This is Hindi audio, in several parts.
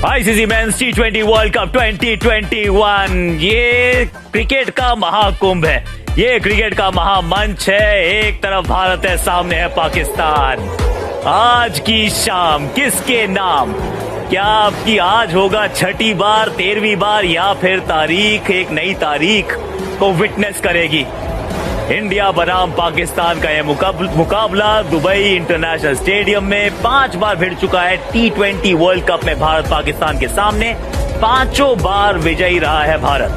आईसीसी मेंस टी20 वर्ल्ड कप 2021 ये क्रिकेट का महाकुंभ है, ये क्रिकेट का महामंच है। एक तरफ भारत है, सामने है पाकिस्तान। आज की शाम किसके नाम? क्या आपकी आज होगा छठी बार, 13वीं बार, या फिर तारीख एक नई तारीख को विटनेस करेगी? इंडिया बनाम पाकिस्तान का यह मुकाबला दुबई इंटरनेशनल स्टेडियम में 5 बार भिड़ चुका है। टी20 वर्ल्ड कप में भारत पाकिस्तान के सामने 5 बार विजयी रहा है भारत।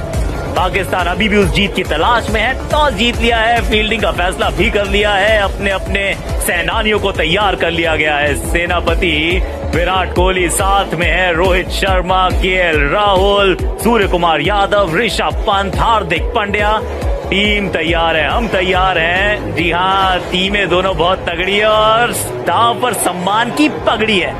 पाकिस्तान अभी भी उस जीत की तलाश में है। टॉस जीत लिया है, फील्डिंग का फैसला भी कर लिया है, अपने अपने सेनानियों को तैयार कर लिया गया है। सेनापति विराट कोहली, साथ में है रोहित शर्मा, केएल राहुल, सूर्य कुमार यादव, ऋषभ पंत, हार्दिक पांड्या। टीम तैयार है, हम तैयार हैं। जी हाँ, टीमें दोनों बहुत तगड़ी है और स्टार पर सम्मान की पगड़ी है।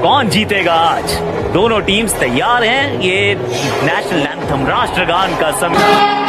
कौन जीतेगा आज? दोनों टीम्स तैयार हैं। ये नेशनल एंथम, राष्ट्रगान का समय।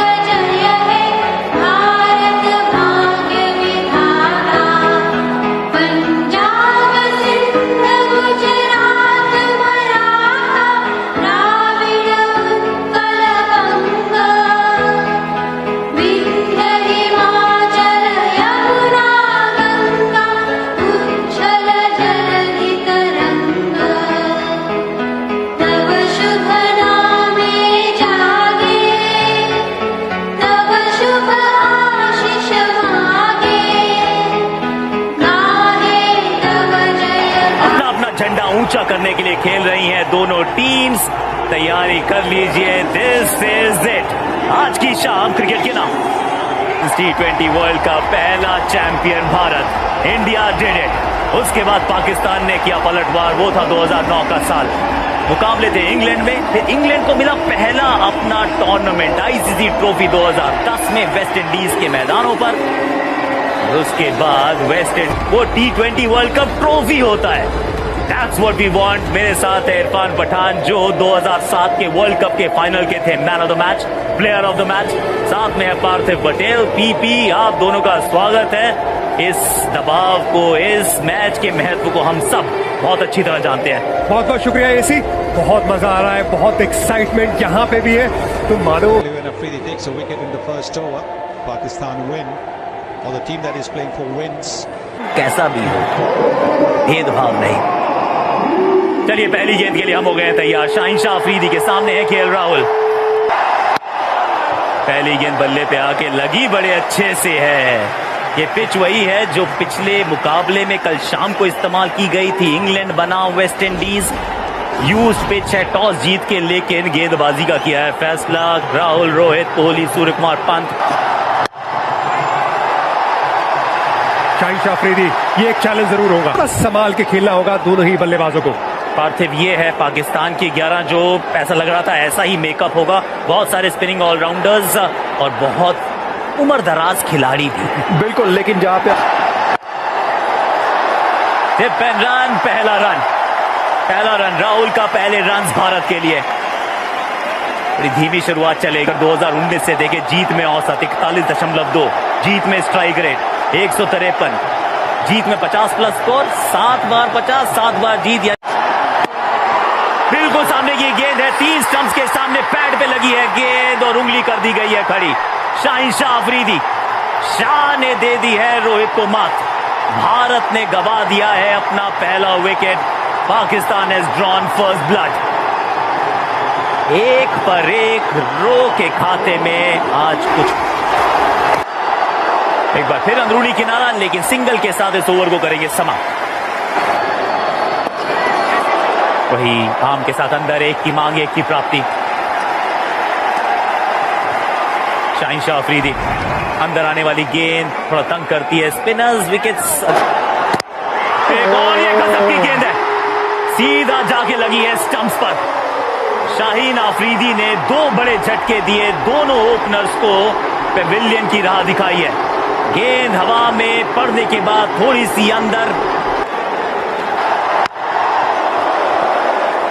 ऊंचा करने के लिए खेल रही हैं दोनों टीम्स। तैयारी कर लीजिए, दिस इज इट। आज की शाम क्रिकेट के नाम टी20 वर्ल्ड का पहला champion Bharat, India did it. उसके बाद पाकिस्तान ने किया पलटवार, वो था 2009 का साल। मुकाबले थे इंग्लैंड में, फिर इंग्लैंड को मिला पहला अपना टूर्नामेंट आईसीसी ट्रॉफी 2010 में वेस्ट इंडीज के मैदानों पर। उसके बाद वेस्ट इंडीज वो टी20 वर्ल्ड कप ट्रॉफी होता है। That's what we want। मेरे साथ है इरफान पठान, जो 2007 के वर्ल्ड कप के फाइनल के थे man of the match, player of the match. साथ में है पार्थिव पटेल, पीपी। आप दोनों का स्वागत है। इस दबाव को, इस मैच के महत्व को हम सब बहुत अच्छी तरह जानते हैं। बहुत बहुत शुक्रिया एसी, बहुत मजा आ रहा है, बहुत एक्साइटमेंट यहाँ पे भी है। तुम मानो कैसा भी हो, भेदभाव नहीं। चलिए, पहली गेंद के लिए हम हो गए तैयार। शाहिनशाह अफरीदी के सामने है केएल राहुल। पहली गेंद बल्ले पे आके लगी, बड़े अच्छे से है। ये पिच वही है जो पिछले मुकाबले में कल शाम को इस्तेमाल की गई थी। इंग्लैंड बनाम वेस्ट इंडीज यूज्ड पिच है। टॉस जीत के लेकिन गेंदबाजी का किया है फैसला राहुल, रोहित, कोहली, सूर्य कुमार, पंत। शाहिनशाह अफरीदी, ये एक चैलेंज जरूर होगा, बस संभाल के खेलना होगा दोनों ही बल्लेबाजों को। पार्थिव, ये है पाकिस्तान की 11 जो ऐसा लग रहा था ऐसा ही मेकअप होगा। बहुत सारे स्पिनिंग ऑलराउंडर्स और बहुत उम्र दराज खिलाड़ी भी। बिल्कुल, लेकिन जहां पे रन, पहला रन राहुल का, पहले रन भारत के लिए। बड़ी धीमी शुरुआत चलेगी। 2019 से देखे, जीत में औसत 41.2, जीत में स्ट्राइक रेट 153, जीत में 50 प्लस स्कोर, 7 बार 50, 7 बार जीत। बिल्कुल सामने की गेंद है, 3 स्टंप्स के सामने पैड पे लगी है गेंद और उंगली कर दी गई है खड़ी। शाहिनशाह अफरीदी, शाह ने दे दी है रोहित को मात। भारत ने गवा दिया है अपना पहला wicket. Pakistan has drawn first blood. एक पर एक रो के खाते में आज कुछ। एक बार फिर अंदरूनी किनारा, लेकिन सिंगल के साथ इस ओवर को करेंगे समाप्त। वही आम के साथ अंदर, एक की मांग एक की प्राप्ति। शाहिनशाह अफरीदी, अंदर आने वाली गेंद थोड़ा तंग करती है स्पिनर्स, विकेट्स। एक और ये गजब की गेंद है, सीधा जाके लगी है स्टंप्स पर। शाहीन अफरीदी ने 2 बड़े झटके दिए, दोनों ओपनर्स को पेविलियन की राह दिखाई है। गेंद हवा में पड़ने के बाद थोड़ी सी अंदर।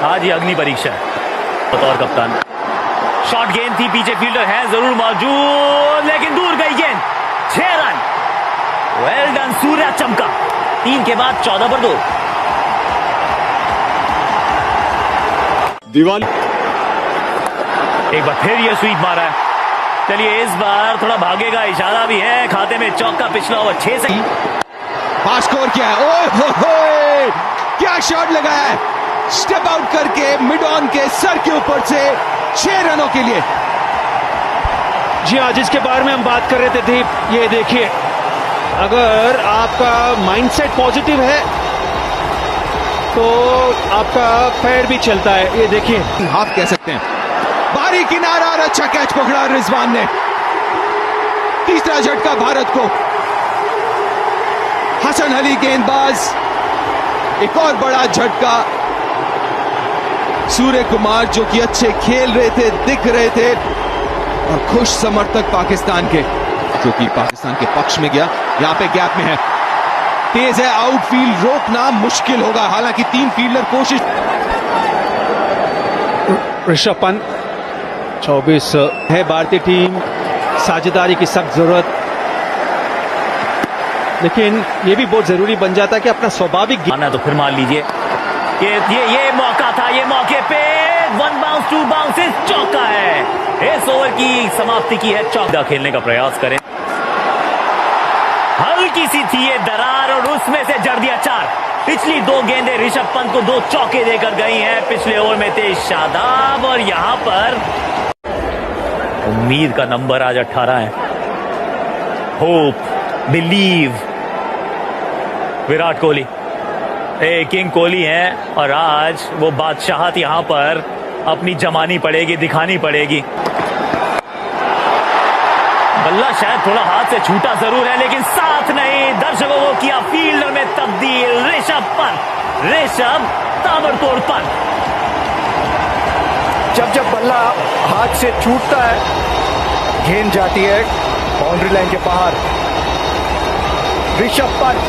आज ये अग्नि परीक्षा है बतौर कप्तान। शॉर्ट गेंद थी, पीछे फील्डर है जरूर मौजूद, लेकिन दूर गई गेंद। 6 रन, वेल डन। सूर्या चमका, 3 के बाद 14 पर 2। दिवाली। एक बार फिर ये स्वीप मारा है। चलिए इस बार थोड़ा भागेगा, इशारा भी है, खाते में चौका, पिछला ओवर 6 से पास स्कोर किया है। ओए हो, क्या शॉट लगाया है, स्टेप आउट करके मिड ऑन के सर के ऊपर से 6 रनों के लिए। जी हाँ, जिसके बारे में हम बात कर रहे थे दीप, ये देखिए, अगर आपका माइंडसेट पॉजिटिव है तो आपका पैर भी चलता है। ये देखिए, हाफ कह सकते हैं। बारी किनारा और अच्छा कैच पकड़ा रिजवान ने। तीसरा झटका भारत को। हसन अली गेंदबाज, एक और बड़ा झटका। सूर्य कुमार जो कि अच्छे खेल रहे थे, दिख रहे थे, और खुश समर्थक पाकिस्तान के, जो कि पाकिस्तान के पक्ष में गया। यहां पे गैप में है, तेज है, आउटफील्ड रोकना मुश्किल होगा, हालांकि 3 फील्डर कोशिश। ऋषभ पंत 24 है, भारतीय टीम साझेदारी की सख्त जरूरत, लेकिन ये भी बहुत जरूरी बन जाता है कि अपना स्वाभाविक आना तो फिर मान लीजिए ये मौका था, ये मौके पे 1 बाउंस 2 बाउंसेस, चौका है। इस ओवर की समाप्ति की है, चौका खेलने का प्रयास करें। हल्की सी थी ये दरार और उसमें से जड़ दिया 4। पिछली 2 गेंदें ऋषभ पंत को 2 चौके देकर गई हैं। पिछले ओवर में थे शादाब, और यहां पर उम्मीद का नंबर आज 18 है। Hope, believe, Virat Kohli king Kohli हैं, और आज वो बादशाहत यहां पर अपनी जमानी पड़ेगी, दिखानी पड़ेगी। बल्ला शायद थोड़ा हाथ से छूटा जरूर है, लेकिन साथ नहीं, दर्शकों को किया फील्डर में तब्दील। ऋषभ ताबड़तोड़ पंत। जब बल्ला हाथ से छूटता है, गेंद जाती है बाउंड्री लाइन के बाहर। ऋषभ पंत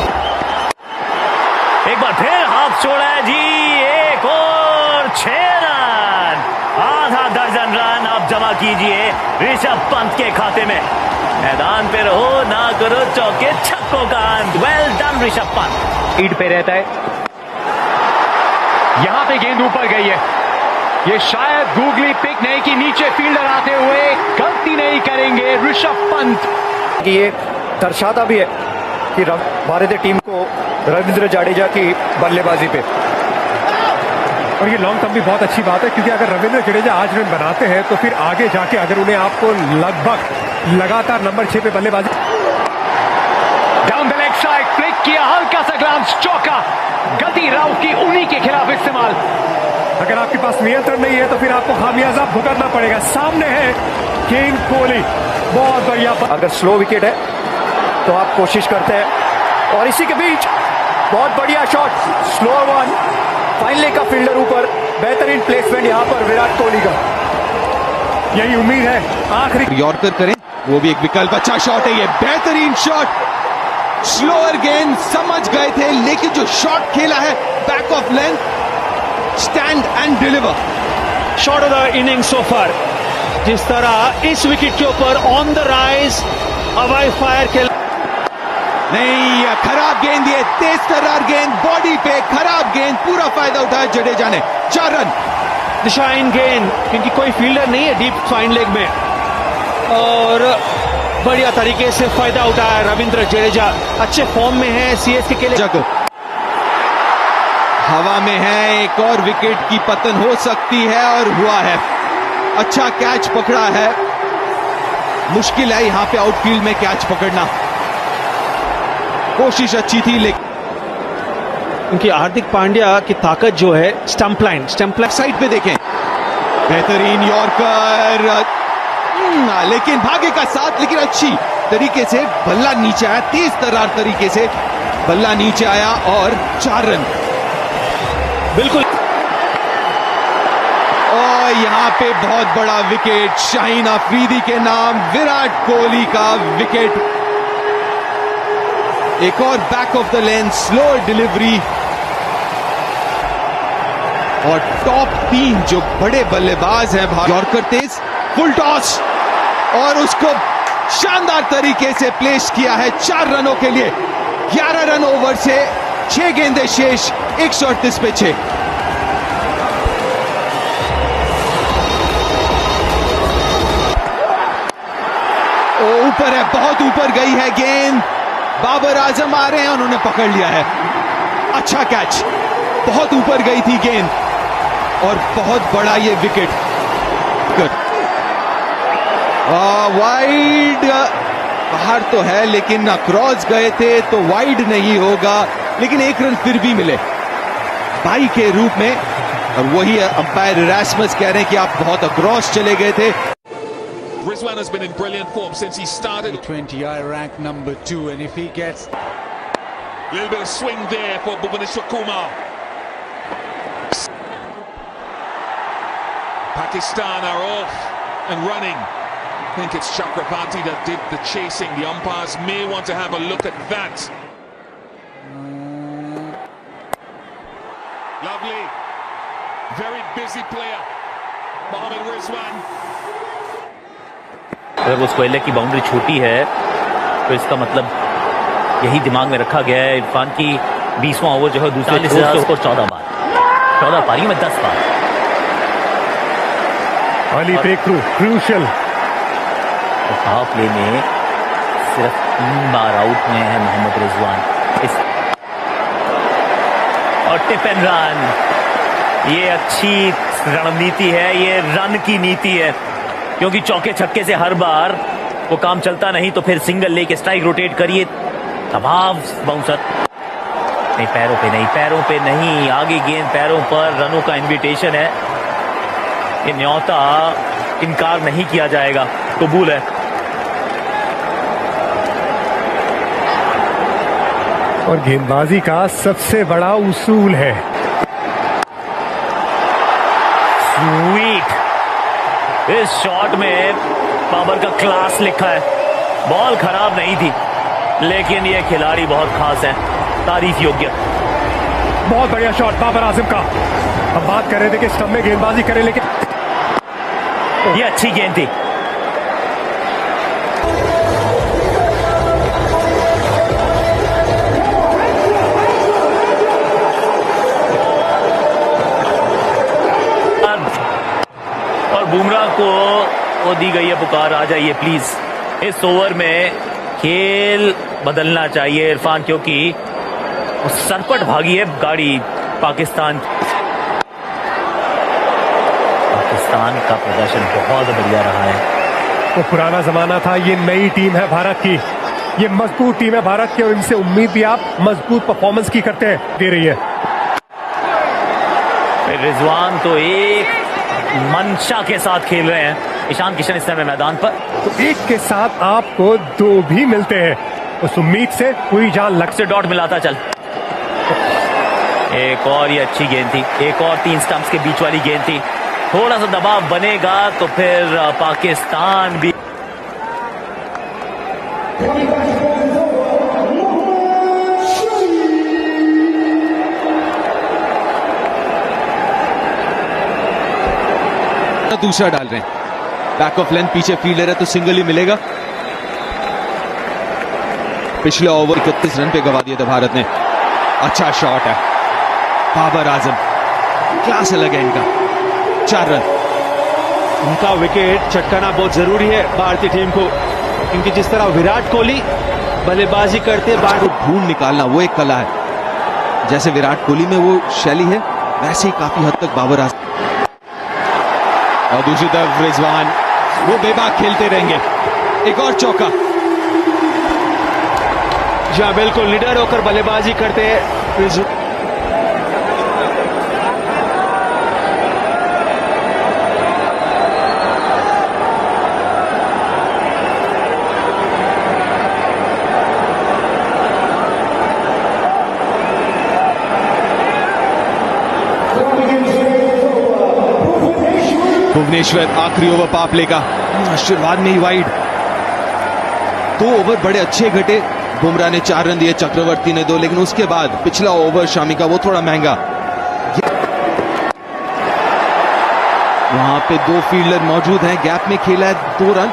एक बार फिर हाथ छोड़ा है जी, एक और 6 रन, आधा दर्जन रन आप जमा कीजिए ऋषभ पंत के खाते में। मैदान पे रहो, ना करो चौके छक्कों का अंत। Well done Rishabh Pant. Lead पे रहता है, यहां पे गेंद ऊपर गई है। ये शायद गूगली पिक नहीं कि नीचे फील्डर आते हुए गलती नहीं करेंगे ऋषभ पंत। ये दर्शाता भी है कि भारतीय टीम को रविंद्र जडेजा की बल्लेबाजी पे, और ये लॉन्ग टर्म भी बहुत अच्छी बात है, क्योंकि अगर रविंद्र जडेजा आज रन बनाते हैं तो फिर आगे जाके अगर उन्हें आपको लगभग लगातार नंबर 6 पे बल्लेबाजी। Down the leg side flick किया, हल्का सा ग्लांस, चौका। गति राव की उन्हीं के खिलाफ इस्तेमाल। अगर आपके पास नियंत्रण नहीं है तो फिर आपको खामियाजा भुगतना पड़ेगा। सामने है किंग कोहली, बहुत बढ़िया। अगर स्लो विकेट है तो आप कोशिश करते हैं, और इसी के बीच बहुत बढ़िया शॉट, स्लो वन, फाइनली का फील्डर ऊपर, बेहतरीन प्लेसमेंट यहां पर विराट कोहली का। यही उम्मीद है आखिरी यॉर्कर करें, वो भी एक विकल्प। अच्छा शॉट है ये, बेहतरीन शॉट। स्लोअर गेंद समझ गए थे, लेकिन जो शॉट खेला है back of length, stand and deliver. Shot of the inning so far. जिस तरह इस विकेट के ऊपर ऑन द राइज हवाई फायर के, नहीं, खराब गेंद, ये तेज तर्रार गेंद, बॉडी पे खराब गेंद, पूरा फायदा उठाया जडेजा ने। 4 रन। दिशाहीन गेंद, क्योंकि कोई फील्डर नहीं है डीप फाइन लेग में, और बढ़िया तरीके से फायदा उठाया रविंद्र जडेजा। अच्छे फॉर्म में है सीएसके के लिए। जगह हवा में है, एक और विकेट की पतन हो सकती है, और हुआ है। अच्छा कैच पकड़ा है, मुश्किल है यहां पे आउटफील्ड में कैच पकड़ना। कोशिश अच्छी थी, लेकिन उनकी हार्दिक पांड्या की ताकत जो है स्टंप लाइन साइड पे देखें, बेहतरीन यॉर्कर, लेकिन भाग्य का साथ, लेकिन अच्छी तरीके से बल्ला नीचे आया, तेज तर्रार तरीके से बल्ला नीचे आया, और 4 रन। बिल्कुल। और यहां पे बहुत बड़ा विकेट शाहीन अफरीदी के नाम, विराट कोहली का विकेट। एक और back of the length slow delivery, और टॉप 3 जो बड़े बल्लेबाज हैं, यॉर्कर तेज, फुल टॉस, और उसको शानदार तरीके से प्लेस किया है 4 रनों के लिए। 11 रन ओवर से 6 गेंदें शेष, 138 पे 6। ऊपर है, बहुत ऊपर गई है गेंद। बाबर आजम आ रहे हैं, उन्होंने पकड़ लिया है। अच्छा कैच, बहुत ऊपर गई थी गेंद और बहुत बड़ा ये विकेट। वाइड बाहर तो है, लेकिन क्रॉस गए थे तो वाइड नहीं होगा, लेकिन एक रन फिर भी मिले बाई के रूप में। और वही अंपायर इरास्मस कह रहे हैं कि आप बहुत अक्रॉस चले गए थे। Rizwan has been in brilliant form since he started. 20I ranked number 2, and if he gets A little bit of swing there for Bhubaneswar Kumar. Pakistan are off and running. I think it's Chakrabarti that did the chasing. The umpires may want to have a look at that. Lovely. Very busy player. Mohammad Rizwan. अगर उस कोयले की बाउंड्री छोटी है तो इसका मतलब यही दिमाग में रखा गया है। इरफान की 20वां ओवर जो है दूसरे 14 बार 14 पारियों में 10 बार। Early breakthrough crucial. Power play में सिर्फ 3 बार आउट हुए हैं मोहम्मद रिजवान। और टिप एंड रन, ये अच्छी रणनीति है, ये रन की नीति है, क्योंकि चौके छक्के से हर बार वो काम चलता नहीं तो फिर सिंगल लेके स्ट्राइक रोटेट करिए, दबाव बाउंसर नहीं, पैरों पे नहीं, पैरों पे नहीं, आगे गेंद पैरों पर, रनों का इनविटेशन है, ये न्योता इनकार नहीं किया जाएगा, कबूल है। और गेंदबाजी का सबसे बड़ा उसूल है स्वीट। इस शॉट में बाबर का क्लास लिखा है। बॉल खराब नहीं थी, लेकिन ये खिलाड़ी बहुत खास है, तारीफ योग्य। बहुत बढ़िया शॉट बाबर आजम का। हम बात कर रहे थे कि स्टंप में गेंदबाजी करें, लेकिन ये अच्छी गेंद थी। और बुमराह को वो दी गई है पुकार, आ जाइए प्लीज। इस ओवर में खेल बदलना चाहिए इरफान, क्योंकि सरपट भागी है गाड़ी पाकिस्तान का प्रदर्शन बहुत बढ़िया रहा है। वो पुराना जमाना था, ये नई टीम है भारत की, ये मजबूत टीम है भारत की, और इनसे उम्मीद भी आप मजबूत परफॉर्मेंस की करते हैं, दे रही है। रिजवान तो एक मंशा के साथ खेल रहे हैं। ईशान किशन इस समय मैदान पर, तो एक के साथ आपको 2 भी मिलते हैं, उस उम्मीद से पूरी जान लग से डॉट मिलाता चल। एक और ये अच्छी गेंद थी, एक और 3 स्टंप्स के बीच वाली गेंद थी। थोड़ा सा दबाव बनेगा तो फिर पाकिस्तान भी दूसरा डाल रहे हैं, बैक ऑफ लेंथ, पीछे फील्डर है तो सिंगल ही मिलेगा। पिछले ओवर 31 रन पे गवा दिए थे भारत ने। अच्छा शॉट है बाबर आजम, क्लास अलग है इनका, 4 रन। उनका विकेट चटकाना बहुत जरूरी है भारतीय टीम को, क्योंकि जिस तरह विराट कोहली बल्लेबाजी करते बार ढूंढ निकालना वो एक कला है। जैसे विराट कोहली में वो शैली है, वैसे ही काफी हद तक बाबर आजम। और दूसरी तरफ रिजवान, वो बेबाक खेलते रहेंगे। एक और चौका। जहां बिल्कुल लीडर होकर बल्लेबाजी करते हैं। भुवनेश्वर आखिरी ओवर पावर प्ले का, शुरुआत में ही वाइड। 2 ओवर बड़े अच्छे घटे, बुमराह ने 4 रन दिए, चक्रवर्ती ने 2, लेकिन उसके बाद पिछला ओवर शामी का वो थोड़ा महंगा। वहां पे 2 फील्डर मौजूद हैं, गैप में खेला है 2 रन।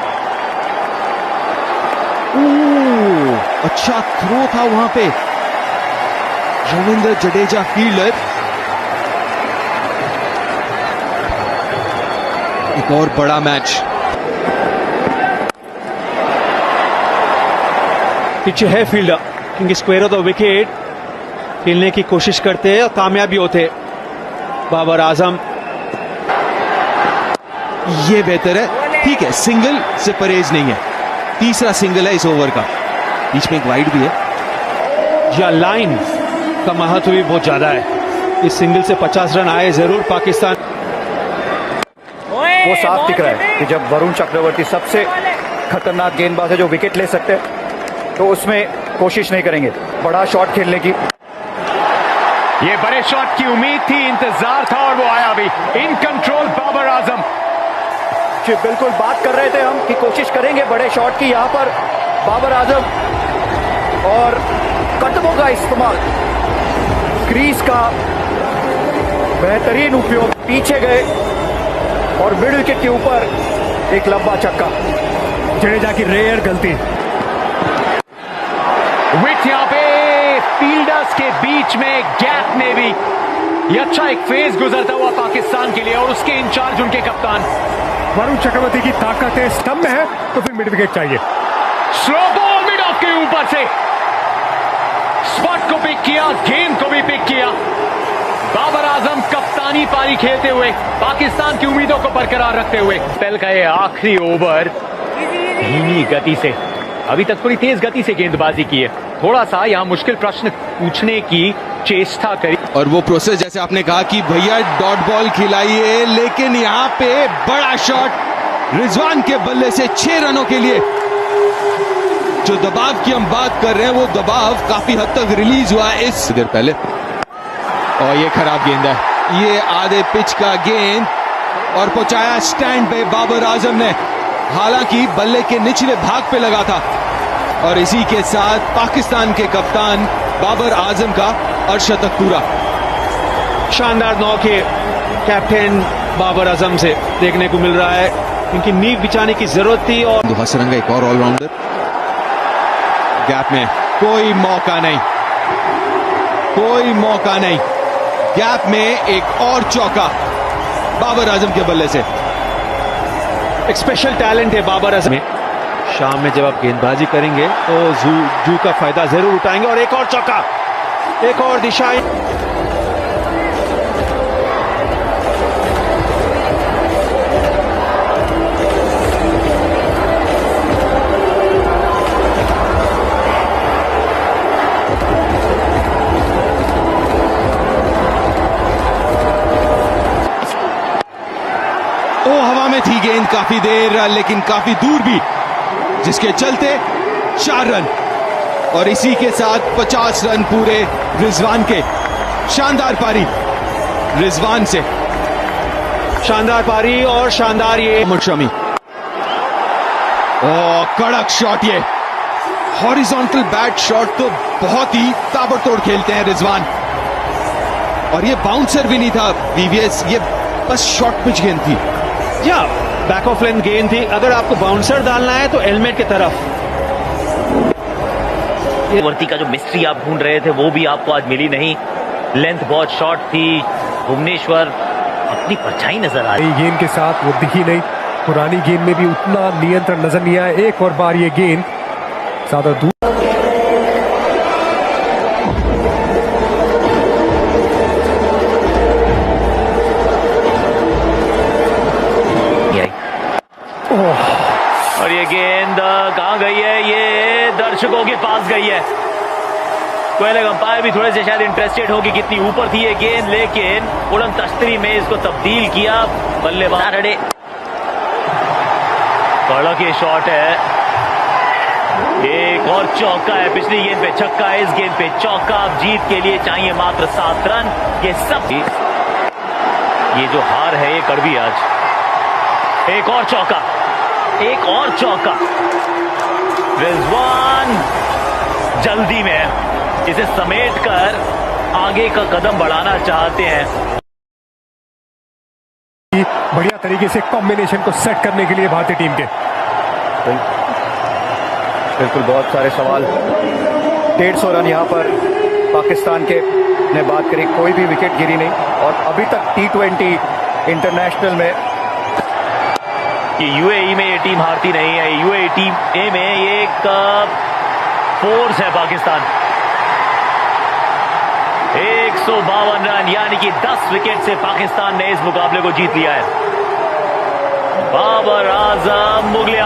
अच्छा थ्रो था वहां पे, रविंद्र जडेजा फील्डर। एक और बड़ा मैच। पीछे है फील्डर, क्योंकि स्क्वायर ऑफ द विकेट खेलने की कोशिश करते हैं और कामयाब भी होते। बाबर आजम, ये बेहतर है, ठीक है, सिंगल से परहेज नहीं है, तीसरा सिंगल है इस ओवर का, बीच में एक वाइड भी है। या लाइन का महत्व भी बहुत ज्यादा है। इस सिंगल से 50 रन आए जरूर पाकिस्तान। वो साफ दिख रहा है कि जब वरुण चक्रवर्ती सबसे खतरनाक गेंदबाज है जो विकेट ले सकते हैं, तो उसमें कोशिश नहीं करेंगे बड़ा शॉट खेलने की। ये बड़े शॉट की उम्मीद थी, इंतजार था और वो आया भी। In control Babar Azam. जी बिल्कुल, बात कर रहे थे हम कि कोशिश करेंगे बड़े शॉट की। यहाँ पर बाबर आजम और कदमों का इस्तेमाल, क्रीज का बेहतरीन उपयोग, पीछे गए और मिड विकेट के ऊपर एक लंबा छक्का। जडेजा की रेयर गलती। विकेट यहाँ पे फील्डर्स के बीच में गैप में भी ये अच्छा एक फेज गुजरता हुआ पाकिस्तान के लिए, और उसके इंचार्ज उनके कप्तान वरुण चक्रवर्ती की ताकत है, स्टंप में है तो फिर मिड विकेट चाहिए। स्लो बॉल मिड ऑफ के ऊपर से स्पॉट को पिक किया, गेंद को भी पिक किया। बाबर आजम कप्तानी पारी खेलते हुए पाकिस्तान की उम्मीदों को बरकरार रखते हुए। स्पेल का ये आखिरी ओवर धीमी गति से, अभी तक थोड़ी तेज गति से गेंदबाजी की है, थोड़ा सा यहाँ मुश्किल प्रश्न पूछने की चेष्टा करी। और वो प्रोसेस जैसे आपने कहा कि भैया डॉट बॉल खिलाइए, लेकिन यहाँ पे बड़ा शॉट रिजवान के बल्ले से 6 रनों के लिए। जो दबाव की हम बात कर रहे हैं वो दबाव काफी हद तक रिलीज हुआ इस देर पहले। और ये खराब गेंद है, ये आधे पिच का गेंद और पहुंचाया स्टैंड पे बाबर आजम ने, हालांकि बल्ले के निचले भाग पे लगा था। और इसी के साथ पाकिस्तान के कप्तान बाबर आजम का अर्धशतक पूरा। शानदार 9 के कैप्टन बाबर आजम से देखने को मिल रहा है, क्योंकि नींव बिछाने की जरूरत थी। और हसरंगा एक और ऑलराउंडर, गैप में कोई मौका नहीं, कोई मौका नहीं, गैप में एक और चौका बाबर आजम के बल्ले से। एक स्पेशल टैलेंट है बाबर आजम में। शाम में जब आप गेंदबाजी करेंगे तो जू का फायदा जरूर उठाएंगे। और एक और चौका, एक और दिशा। हवा में थी गेंद काफी देर, लेकिन काफी दूर भी, जिसके चलते 4 रन। और इसी के साथ 50 रन पूरे रिजवान के। शानदार पारी रिजवान से, शानदार पारी और शानदार ये मोहम्मद शमी। कड़क शॉट, ये हॉरिजॉन्टल बैट शॉट तो बहुत ही ताबड़तोड़ खेलते हैं रिजवान। और ये बाउंसर भी नहीं था वीवीएस, ये बस शॉर्ट पिच गेंद थी, या बैक ऑफ लेंथ गेंद थी। अगर आपको बाउंसर डालना है तो हेलमेट की तरफ। वर्ती का जो मिस्ट्री आप ढूंढ रहे थे वो भी आपको आज मिली नहीं। लेंथ बहुत शॉर्ट थी। भुवनेश्वर अपनी परछाई नजर आ रही। गेंद के साथ वो दिखी नहीं, पुरानी गेंद में भी उतना नियंत्रण नजर नहीं आया। एक और बार ये गेंद ज्यादा दूर। और ये गेंद कहां गई है? ये दर्शकों के पास गई है। कोई अंपायर भी थोड़े से शायद इंटरेस्टेड होगी कितनी ऊपर थी ये गेंद, लेकिन उड़न तश्तरी में इसको तब्दील किया बल्लेबाज। कड़क ये शॉट है, एक और चौका है। पिछली गेंद पे छक्का है, इस गेंद पे चौका। अब जीत के लिए चाहिए मात्र 7 रन। ये सब, ये जो हार है ये कड़वी आज। एक और चौका, एक और चौका। रिजवान जल्दी में इसे समेटकर आगे का कदम बढ़ाना चाहते हैं। बढ़िया तरीके से कॉम्बिनेशन को सेट करने के लिए भारतीय टीम के। बिल्कुल, बहुत सारे सवाल। 150 रन यहाँ पर पाकिस्तान के ने बात करी, कोई भी विकेट गिरी नहीं। और अभी तक T20 इंटरनेशनल में ये यूएई में ये टीम हारती नहीं है। यूएई टीम ए में ये एक फोर्स है पाकिस्तान। 152 रन यानी कि 10 विकेट से पाकिस्तान ने इस मुकाबले को जीत लिया है। बाबर आजम मुगले